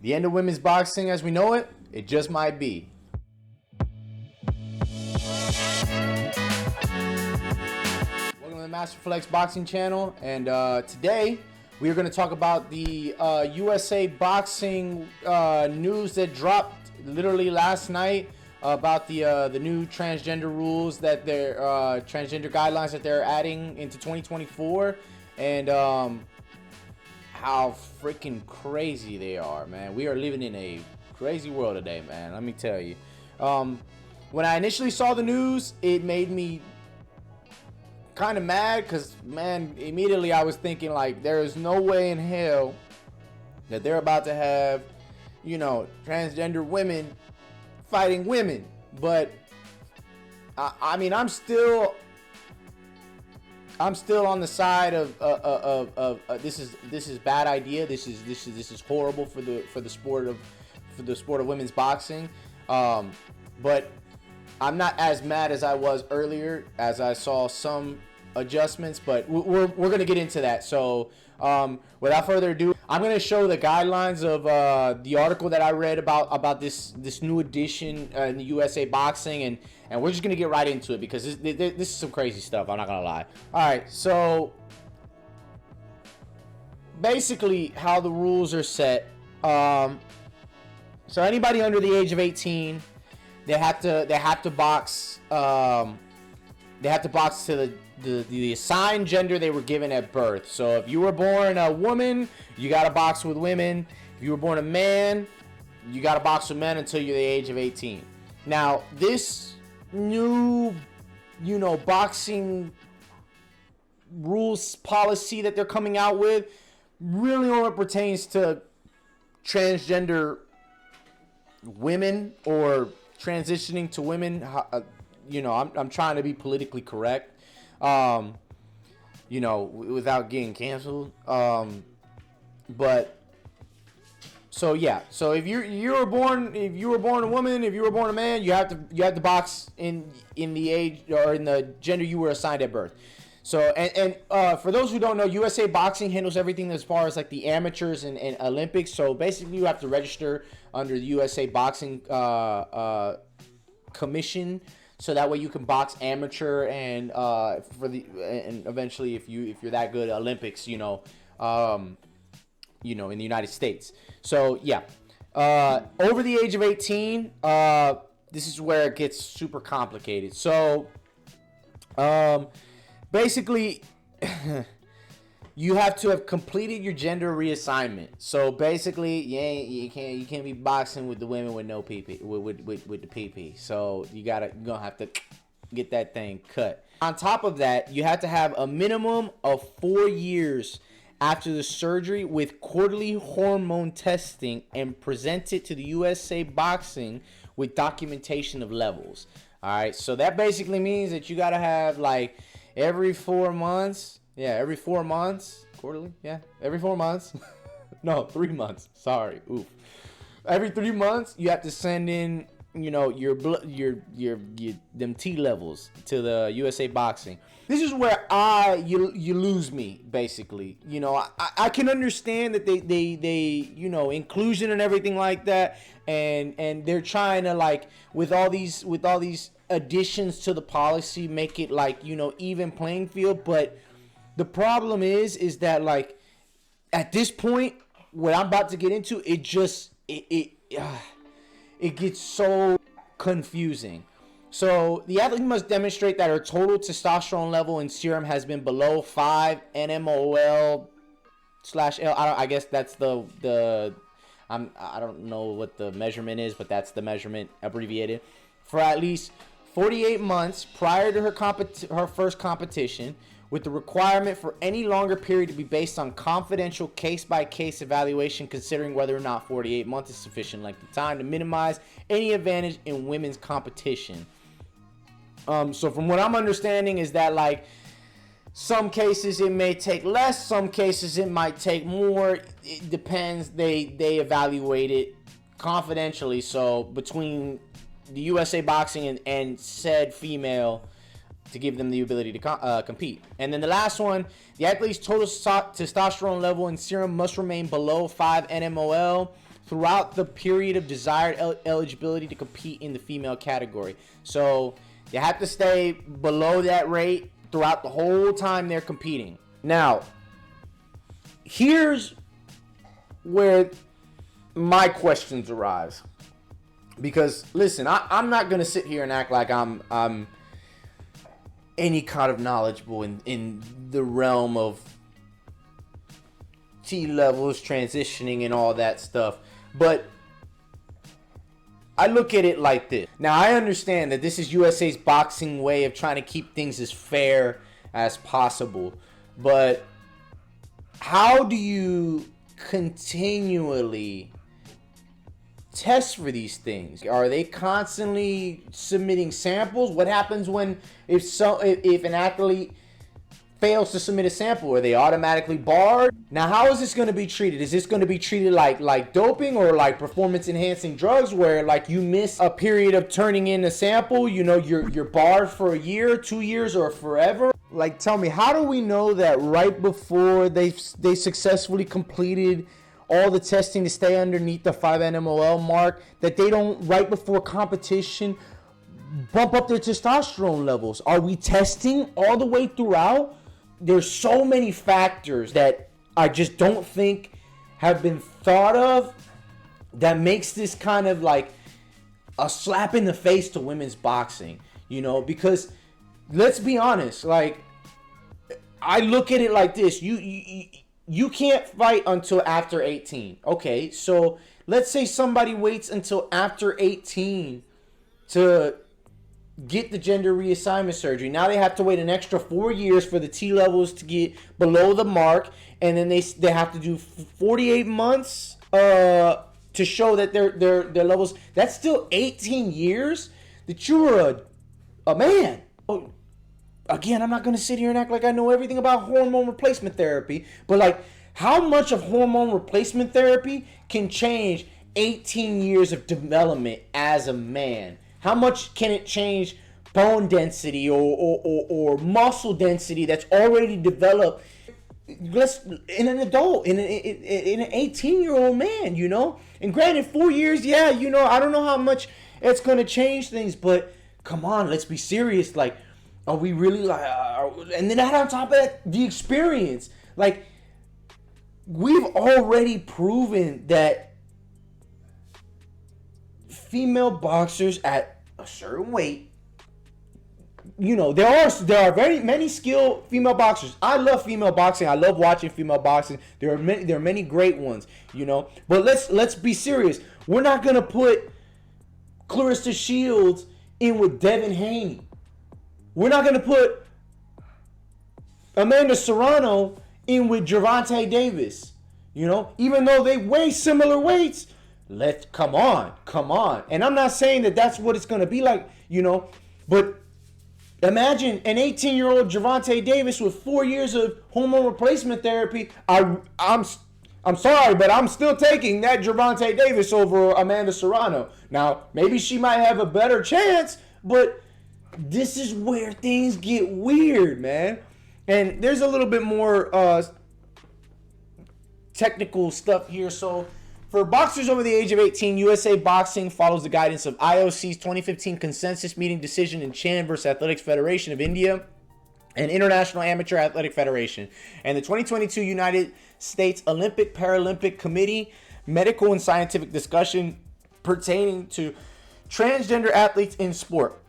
The end of women's boxing as we know it, it just might be. Welcome to the Master Flex Boxing channel, and today we are going to talk about the USA Boxing news that dropped literally last night about the new transgender rules that they're transgender guidelines that they're adding into 2024, and how freaking crazy they are, man. We are living in a crazy world today, man. Let me tell you. When I initially saw the news, it made me kind of mad because, man, immediately I was thinking, like, there is no way in hell that they're about to have, you know, transgender women fighting women. But I mean, I'm still on the side of this is bad idea. This is horrible for the sport of women's boxing. But I'm not as mad as I was earlier, as I saw some adjustments. But we're gonna get into that. So without further ado, I'm gonna show the guidelines of the article that I read about this new edition in the USA Boxing, and we're just gonna get right into it because this is some crazy stuff. I'm not gonna lie. All right, so basically how the rules are set. So anybody under the age of 18, they have to box. They have to box to the assigned gender they were given at birth. So if you were born a woman, you got to box with women. If you were born a man, you got to box with men until you're the age of 18. Now, this new, boxing rules policy that they're coming out with really only pertains to transgender women or transitioning to women. I'm trying to be politically correct, without getting canceled. But so yeah, so if you were born a woman, if you were born a man, you have to box in the age or in the gender you were assigned at birth. So and for those who don't know, USA Boxing handles everything as far as like the amateurs and Olympics. So basically, you have to register under the USA Boxing Commission, so that way you can box amateur and and eventually if you're that good, Olympics, in the United States. So yeah, over the age of 18, this is where it gets super complicated. So basically, you have to have completed your gender reassignment. So basically, you can't be boxing with the women with no PP with the PP. So you're gonna have to get that thing cut. On top of that, you have to have a minimum of 4 years after the surgery with quarterly hormone testing and present it to the USA Boxing with documentation of levels. All right, so that basically means that you gotta have like every 4 months. Yeah, every 4 months. Quarterly? Yeah, every 4 months. No, 3 months. Sorry. Oof. Every 3 months, you have to send in, your blood, your them T levels to the USA Boxing. This is where you lose me, basically. I can understand that they inclusion and everything like that, and they're trying to, like, with all these additions to the policy, make it like, even playing field. But the problem is that, like, at this point, what I'm about to get into, it gets so confusing. So the athlete must demonstrate that her total testosterone level in serum has been below 5 nmol/L. I guess that's I don't know what the measurement is, but that's the measurement abbreviated, for at least 48 months prior to her first competition, with the requirement for any longer period to be based on confidential case-by-case evaluation, considering whether or not 48 months is sufficient length of time to minimize any advantage in women's competition. So from what I'm understanding is that, like, some cases it may take less, some cases it might take more. It depends. They evaluate it confidentially. So between the USA Boxing and said female, to give them the ability to compete. And then the last one, the athlete's total testosterone level in serum must remain below 5 nmol throughout the period of desired eligibility to compete in the female category. So you have to stay below that rate throughout the whole time they're competing. Now, here's where my questions arise. Because listen, I'm not gonna sit here and act like I'm any kind of knowledgeable in the realm of T levels, transitioning, and all that stuff. But I look at it like this. Now, I understand that this is USA's boxing way of trying to keep things as fair as possible. But how do you continually test for these things? Are they constantly submitting samples? What happens when if an athlete fails to submit a sample? Are they automatically barred? Now, how is this going to be treated? Is this going to be treated like doping or like performance enhancing drugs, where like you miss a period of turning in a sample, you know, you're barred for a year, 2 years, or forever? Like, tell me, how do we know that right before they successfully completed all the testing to stay underneath the 5 nmol mark, that they don't, right before competition, bump up their testosterone levels? Are we testing all the way throughout? There's so many factors that I just don't think have been thought of that makes this kind of like a slap in the face to women's boxing, you know, because let's be honest, like, I look at it like this. You can't fight until after 18. Okay, so let's say somebody waits until after 18 to get the gender reassignment surgery. Now they have to wait an extra 4 years for the T levels to get below the mark, and then they have to do 48 months to show that their levels. That's still 18 years that you were a man. Oh, again, I'm not going to sit here and act like I know everything about hormone replacement therapy, but like, how much of hormone replacement therapy can change 18 years of development as a man? How much can it change bone density or muscle density that's already developed in an adult, in an 18-year-old man, you know? And granted, 4 years, yeah, you know, I don't know how much it's going to change things, but come on, let's be serious. Like, are we really like, and then add on top of that, the experience. Like, we've already proven that female boxers at a certain weight, you know, there are very many skilled female boxers. I love female boxing. I love watching female boxing. There are many great ones, you know. But let's be serious. We're not gonna put Clarissa Shields in with Devin Haney. We're not going to put Amanda Serrano in with Gervonta Davis, you know, even though they weigh similar weights. Come on. And I'm not saying that that's what it's going to be like, you know, but imagine an 18-year-old Gervonta Davis with 4 years of hormone replacement therapy. I'm sorry, but I'm still taking that Gervonta Davis over Amanda Serrano. Now, maybe she might have a better chance, but this is where things get weird, man. And there's a little bit more technical stuff here. So, for boxers over the age of 18, USA Boxing follows the guidance of IOC's 2015 consensus meeting decision in Chan versus Athletics Federation of India and International Amateur Athletic Federation, and the 2022 United States Olympic Paralympic Committee medical and scientific discussion pertaining to transgender athletes in sport,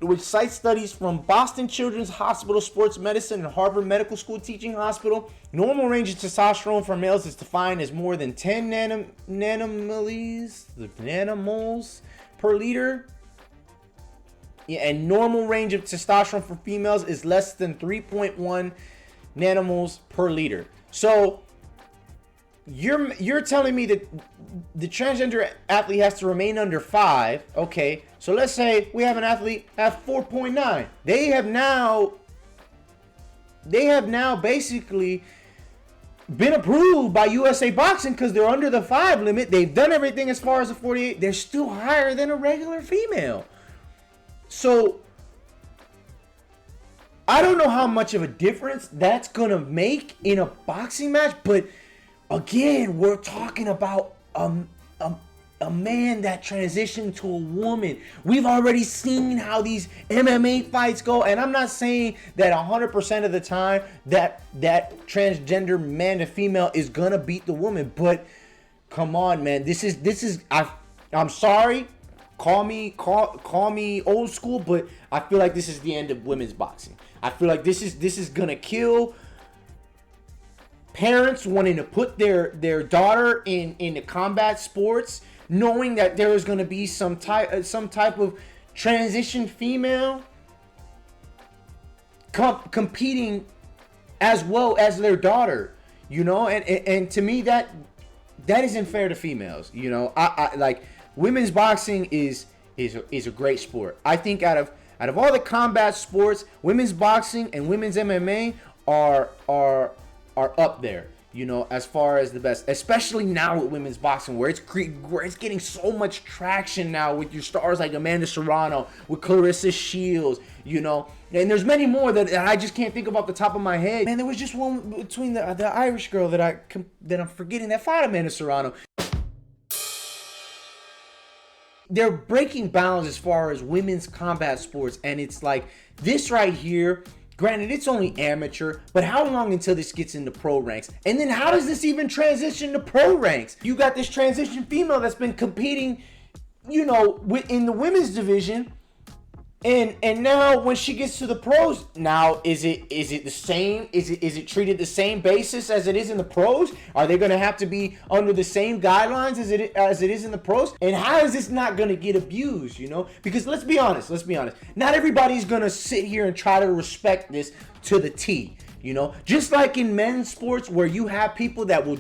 which cites studies from Boston Children's Hospital Sports Medicine and Harvard Medical School Teaching Hospital. Normal range of testosterone for males is defined as more than 10 nanomoles per liter. Yeah, and normal range of testosterone for females is less than 3.1 nanomoles per liter. So you're telling me that the transgender athlete has to remain under 5. Okay, so let's say we have an athlete at 4.9. They have now basically been approved by USA Boxing because they're under the 5 limit. They've done everything as far as the 48. They're still higher than a regular female. So I don't know how much of a difference that's gonna make in a boxing match, but again, we're talking about an a man that transitioned to a woman. We've already seen how these MMA fights go, and I'm not saying that 100% of the time that transgender man to female is gonna beat the woman, but come on, man, this is I'm sorry, call me old school, but I feel like this is the end of women's boxing. I feel like this is gonna kill parents wanting to put their daughter in the combat sports, knowing that there is going to be some type of transition female competing as well as their daughter, you know, and to me that isn't fair to females, you know. I like women's boxing is a great sport. I think out of all the combat sports, women's boxing and women's MMA are up there, you know, as far as the best, especially now with women's boxing, where it's getting so much traction now with your stars like Amanda Serrano, with Clarissa Shields, you know, and there's many more that I just can't think of off the top of my head. Man, there was just one between the Irish girl that I'm forgetting that fought Amanda Serrano. They're breaking bounds as far as women's combat sports, and it's like this right here. Granted, it's only amateur, but how long until this gets into pro ranks? And then how does this even transition to pro ranks? You got this transition female that's been competing, you know, in the women's division, and now when she gets to the pros, now is it the same? Is it treated the same basis as it is in the pros? Are they going to have to be under the same guidelines as it is in the pros? And how is this not going to get abused, you know? Because let's be honest. Not everybody's going to sit here and try to respect this to the T, you know? Just like in men's sports where you have people that will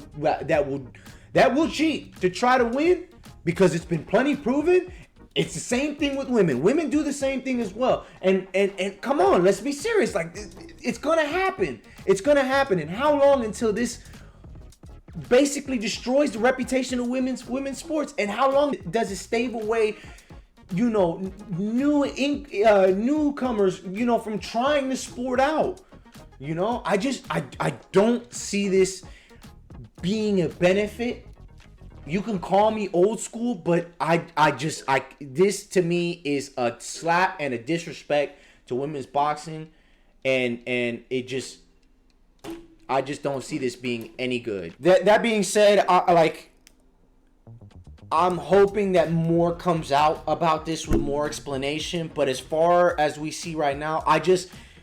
cheat to try to win because it's been plenty proven. It's the same thing with women. Women do the same thing as well. And come on, let's be serious. Like, it's gonna happen. It's gonna happen. And how long until this basically destroys the reputation of women's sports? And how long does it stave away, you know, newcomers, you know, from trying the sport out? You know, I don't see this being a benefit. You can call me old school, but this to me is a slap and a disrespect to women's boxing, and I just don't see this being any good. That being said, I'm hoping that more comes out about this with more explanation, but as far as we see right now,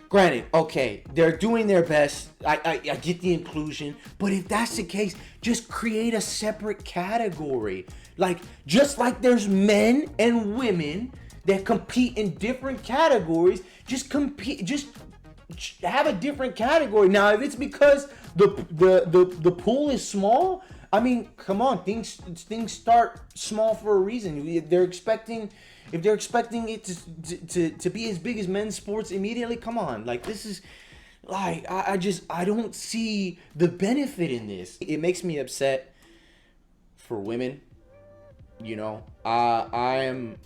granted, okay, they're doing their best. I get the inclusion, but if that's the case, just create a separate category. Like, just like there's men and women that compete in different categories, just have a different category. Now, if it's because the pool is small, I mean, come on, things start small for a reason. If they're expecting it to be as big as men's sports immediately, come on. Like, this is like, I don't see the benefit in this. It makes me upset for women. You know, I am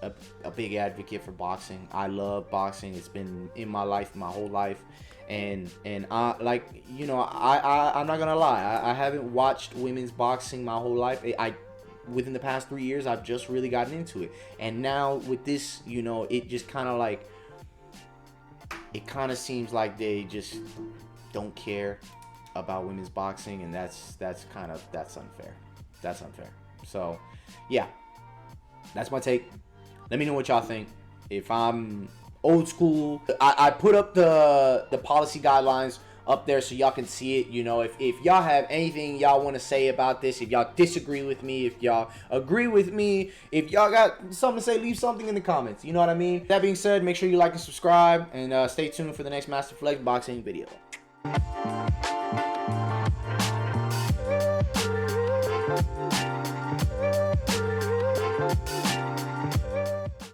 a big advocate for boxing. I love boxing. It's been in my life my whole life. And I, like, you know, I'm not gonna lie, I haven't watched women's boxing my whole life. Within the past 3 years, I've just really gotten into it. And now with this, you know, it just kind of seems like they just don't care about women's boxing, and that's unfair. That's unfair. So, yeah, that's my take. Let me know what y'all think. If I'm old school, I put up the policy guidelines up there so y'all can see it. You know, if y'all have anything y'all want to say about this, if y'all disagree with me, if y'all agree with me, if y'all got something to say, leave something in the comments. You know what I mean? That being said, make sure you like and subscribe, and stay tuned for the next Master Flex boxing video.